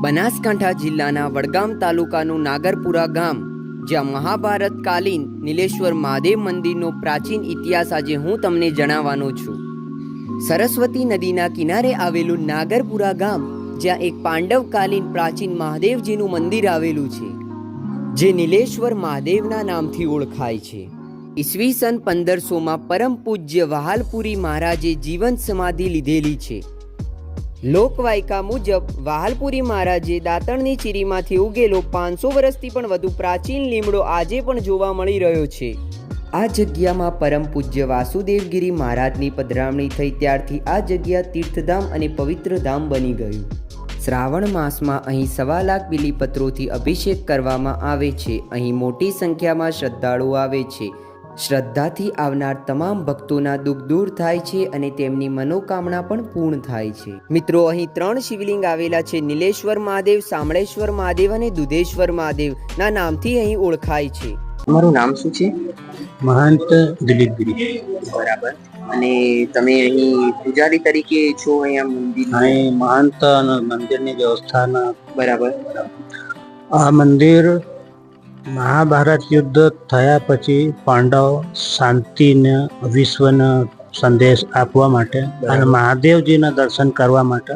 બનાસકાંઠા જિલ્લાના વડગામ તાલુકાનું નાગરપુરા ગામ, જ્યાં મહાભારતકાલીન નીલેશ્વર મહાદેવ મંદિરનો પ્રાચીન ઇતિહાસ આજે હું તમને જણાવવાનો છું. સરસ્વતી નદીના કિનારે આવેલું નાગરપુરા ગામ, જ્યાં એક પાંડવકાલીન પ્રાચીન મહાદેવજીનું મંદિર આવેલું છે, જે નીલેશ્વર મહાદેવના નામથી ઓળખાય છે. ઈસવીસન 1500માં પરમ પૂજ્ય વહાલપુરી મહારાજે જીવન સમાધિ લીધેલી છે. લોકવાયકા મુજબ વહાલપુરી મહારાજે દાંતણની ચીરીમાંથી ઉગેલો 500 વર્ષથી પણ વધુ પ્રાચીન લીમડો આજે પણ જોવા મળી રહ્યો છે. આ જગ્યામાં પરમ પૂજ્ય વાસુદેવગીરી મહારાજની પધરામણી થઈ ત્યારથી આ જગ્યા તીર્થધામ અને પવિત્ર ધામ બની ગયું. શ્રાવણ માસમાં અહીં 1.25 લાખ બીલીપત્રોથી અભિષેક કરવામાં આવે છે. અહીં મોટી સંખ્યામાં શ્રદ્ધાળુઓ આવે છે. શ્રદ્ધાથી આવનાર તમામ ભક્તોના દુઃખ દૂર થાય છે અને તેમની મનોકામના પણ પૂર્ણ થાય છે. મિત્રો, અહીં 3 શિવલિંગ આવેલા છે. નીલેશ્વર મહાદેવ, શામળેશ્વર મહાદેવ અને દુધેશ્વર મહાદેવ ના નામથી અહીં ઓળખાય છે. તમારું નામ શું છે? મહંત દિલીપગીરી. બરાબર. અને તમે અહીં પૂજારી તરીકે છો અહીંયા મંદિર? અહીં મહંત અને મંદિરની વ્યવસ્થાના. બરાબર. આ મંદિર મહાભારત યુદ્ધ થયા પછી પાંડવ શાંતિને વિશ્વને સંદેશ આપવા માટે અને મહાદેવજીના દર્શન કરવા માટે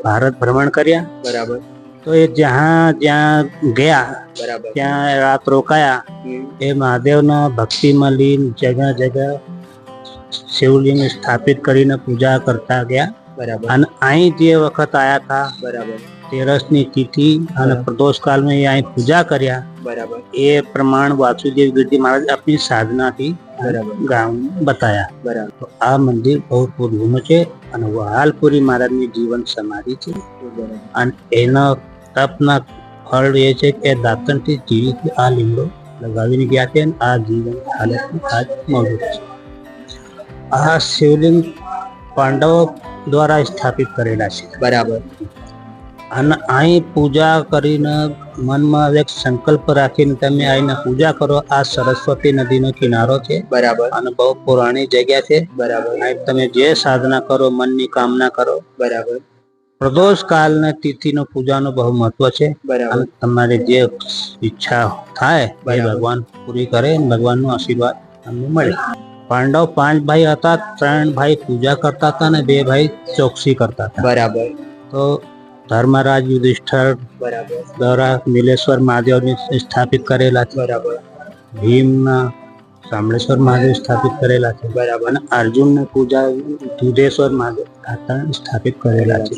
ભારત ભ્રમણ કર્યા. બરાબર. તો એ જ્યાં ગયા બરાબર ત્યાં રાત રોકાયા. એ મહાદેવના ભક્તિમાં લીન જગા જગા શિવલિંગ સ્થાપિત કરીને પૂજા કરતા ગયા. બરાબર. અને અહીં જે વખત આયા હતા, બરાબર, 13ની તિથિ અને પ્રદોષ કાળમાં એ અહીં પૂજા કર્યા. બરાબર. એ પ્રમાણ વાસુદેવગીરી મહારાજ આપની સાધનાથી ગામ બતાયા. બરાબર. તો આ મંદિર બહુ પૂર્વનું છે અને વહાલપુરી મહારાજની જીવન સમાધિ છે. અને એના તપના ફળ એ છે કે દાંતણથી ચીરીથી આ લીમડો લગાવીને ગયા છે અને આ જીવન હાલતમાં આજ મોજૂદ છે. આ શિવલિંગ પાંડવો દ્વારા સ્થાપિત કરેલા છે. બરાબર. અને અહીં પૂજા કરીને મનમાં એક સંકલ્પ રાખીને તમે આવીને પૂજા કરો. આ સરસ્વતી નદીનો કિનારો છે. બરાબર. અને બહુ પુરાણી જગ્યા છે. બરાબર. અહીં તમે જે સાધના કરો, મનની કામના કરો. બરાબર. પ્રદોષ કાળને તિથિનો પૂજાનો બહુ મહત્વ છે. બરાબર. અને તમારી જે ઈચ્છા થાય એ ભગવાન પૂરી કરે, ભગવાનનો આશીર્વાદ તમને મળે. પાંડવ 5 ભાઈ હતા. 3 ભાઈ પૂજા કરતા હતા અને 2 ભાઈ ચોકસી કરતા હતા. બરાબર. તો ધર્મરાજ યુધિષ્ઠર દ્વારા નીલેશ્વર મહાદેવને સ્થાપિત કરેલા છે. બરાબર. ભીમના શામળેશ્વર મહાદેવ સ્થાપિત કરેલા છે. બરાબર. અને અર્જુનને પૂજા દુધેશ્વર મહાદેવ સ્થાપિત કરેલા છે.